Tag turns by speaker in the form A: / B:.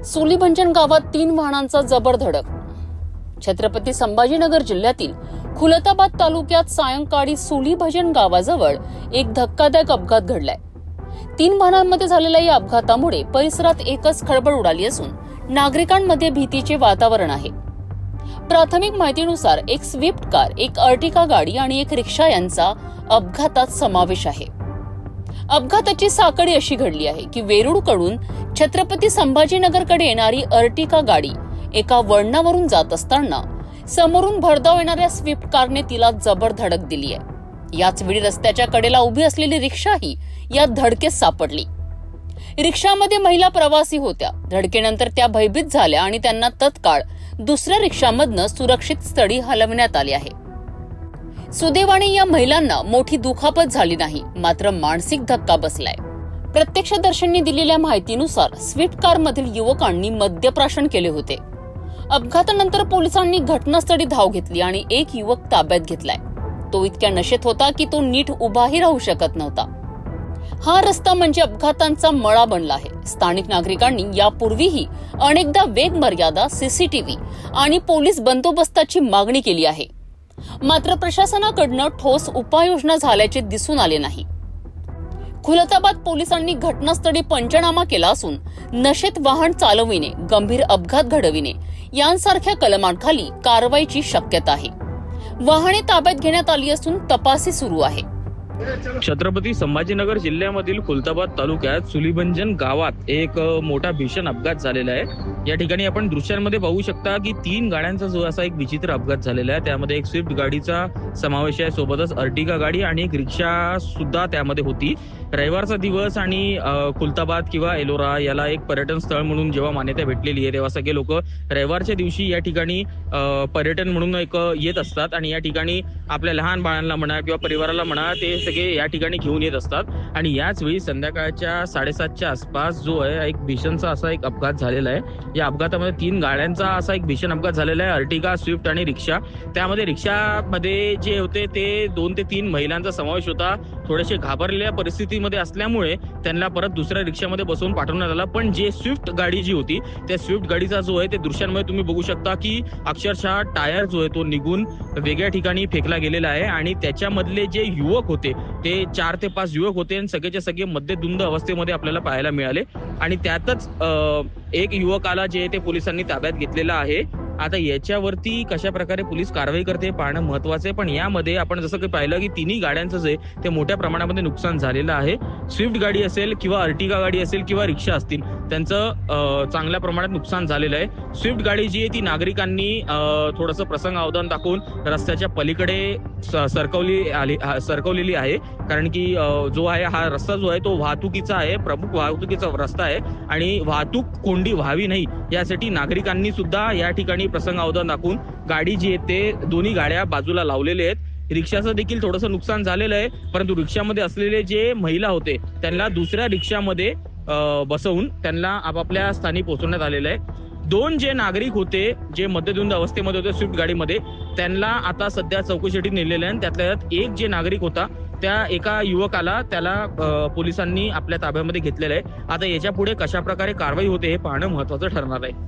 A: सुलीभंजन गावात 3 वाहनांचा जबर धडक. छत्रपती संभाजीनगर जिल्ह्यातील खुलताबाद तालुक्यात सायंकाळी सुलीभंजन गावाजवळ एक धक्कादायक अपघात घडलाय. 3 वाहनांमध्ये झालेल्या या अपघातामुळे परिसरात एकच खळबळ उडाली असून नागरिकांमध्ये भीतीचे वातावरण आहे. प्राथमिक माहितीनुसार एक स्विफ्ट कार, एक अर्टिगा गाडी आणि एक रिक्षा यांचा अपघातात समावेश आहे. अपघाताची साकडी अशी घडली आहे की वेरूळकडून छत्रपती संभाजीनगरकडे येणारी अर्टिगा गाडी एका वळणावरून जात असताना समोरून भरधाव येणाऱ्या स्विफ्ट कारने तिला जबर धडक दिली आहे. याच वेळी रस्त्याच्या कडेला उभी असलेली रिक्षाही या धडकेत सापडली. रिक्षामध्ये महिला प्रवासी होत्या. धडकेनंतर त्या भयभीत झाल्या आणि त्यांना तत्काळ दुसऱ्या रिक्षामधनं सुरक्षित स्थळी हलवण्यात आले आहे. सुदैवाने या महिलांना मोठी दुखापत झाली नाही, मात्र मानसिक धक्का बसलाय. प्रत्यक्षदर्शींनी दिलेल्या माहितीनुसार स्विफ्ट कारमधील युवकांनी मद्यप्राशन केले होते. अपघातानंतर पोलिसांनी घटनास्थळी धाव घेतली आणि एक युवक ताब्यात घेतलाय. तो इतक्या नशेत होता की तो नीट उभाही राहू शकत नव्हता. हा रस्ता म्हणजे अपघातांचा मळा बनला आहे. स्थानिक नागरिकांनी यापूर्वीही अनेकदा वेग मर्यादा, सीसीटीव्ही आणि पोलीस बंदोबस्ताची मागणी केली आहे, मात्र प्रशासनाकडनं ठोस उपाययोजना झाल्याचे दिसून आले नाही. खुलताबाद पोलिसांनी घटनास्थळी पंचनामा केला असून नशेत वाहन चालविणे, गंभीर अपघात घडविणे यांसारख्या कलमांखाली कारवाईची शक्यता आहे. वाहने ताब्यात घेण्यात आली असून तपासणी सुरू आहे.
B: छत्रपती संभाजीनगर जिल्ह्यामधील खुलताबाद तालुक्यात सुलीभंजन गावात एक मोठा भीषण अपघात झालेला आहे. या ठिकाणी आपण दृश्यांमध्ये पाहू शकता की 3 गाड्यांचा जो असा एक विचित्र अपघात झालेला आहे. त्यामध्ये एक स्विफ्ट गाडीचा समावेश आहे, सोबतच अर्टिगा गाडी आणि एक रिक्षा सुद्धा त्यामध्ये होती. रविवारचा दिवस आणि खुलताबाद किंवा एलोरा याला एक पर्यटन स्थळ म्हणून जेव्हा मान्यता भेटलेली आहे, तेव्हा सगळे लोक रविवारच्या दिवशी या ठिकाणी पर्यटन म्हणून एक येत असतात आणि या ठिकाणी आपल्या लहान बाळांना म्हणा किंवा परिवाराला म्हणा, ते सगळे या ठिकाणी घेऊन येत असतात. आणि याच वेळी संध्याकाळच्या 7:30च्या आसपास जो आहे एक भीषणचा असा एक अपघात झालेला आहे. या अपघातामध्ये 3 गाड्यांचा असा एक भीषण अपघात झालेला आहे, अर्टिगा, स्विफ्ट आणि रिक्षा. त्यामध्ये रिक्षामध्ये जे होते ते 2 ते 3 महिलांचा समावेश होता. थोडेसे घाबरलेल्या परिस्थितीमध्ये असल्यामुळे त्यांना परत दुसऱ्या रिक्षामध्ये बसवून पाठवण्यात आला. पण जे स्विफ्ट गाडी जी होती, त्या स्विफ्ट गाडीचा जो आहे ते दृश्यांमध्ये तुम्ही बघू शकता की अक्षरशः टायर जो आहे तो निघून वेगळ्या ठिकाणी फेकला गेलेला आहे. आणि त्याच्यामधले जे युवक होते ते 4 ते 5 युवक होते आणि सगळेचे सगळे मद्यधुंद अवस्थेमध्ये आपल्याला पाहायला मिळाले. आणि त्यातच एक युवकाला जे ते पोलिसांनी ताब्यात घेतलेला आहे. आता याच्यावरती कशा प्रकारे पोलीस कारवाई करते पाहणं महत्वाचं आहे. पण यामध्ये आपण जसं काही पाहिलं की 3ही गाड्यांचं जे ते मोठ्या प्रमाणामध्ये नुकसान झालेलं आहे. स्विफ्ट गाडी असेल किंवा अर्टिगा गाडी असेल किंवा रिक्षा असतील, त्यांचं चांगल्या प्रमाणात नुकसान झालेलं आहे. स्विफ्ट गाडी जी आहे ती नागरिकांनी थोडंसं प्रसंगावधान दाखवून रस्त्याच्या पलीकडे सरकवलेली आहे. कारण की जो आहे हा रस्ता जो आहे तो वाहतुकीचा आहे, प्रमुख वाहतुकीचा रस्ता आहे आणि वाहतूक कोंडी व्हावी नाही यासाठी नागरिकांनी सुद्धा या ठिकाणी प्रसंगावधान दाखवून गाडी जी आहे ते दोन्ही गाड्या बाजूला लावलेल्या आहेत. रिक्षाचं देखील थोडंसं नुकसान झालेलं आहे, परंतु रिक्षामध्ये असलेले जे महिला होते त्यांना दुसऱ्या रिक्षामध्ये बसवून त्यांना आपापल्या स्थानी पोहोचवण्यात आलेलं आहे. 2 जे नागरिक होते जे मद्यधुंद अवस्थेमध्ये होते स्विफ्ट गाडीमध्ये, त्यांना आता सध्या चौकशीसाठी नेलेलं आहे. त्यातल्या एक जे नागरिक होता त्या एका युवकाला त्याला पोलिसांनी आपल्या ताब्यामध्ये घेतलेलं आहे. आता याच्या पुढे कशा प्रकारे कारवाई होते हे पाहणं महत्वाचं ठरणार आहे.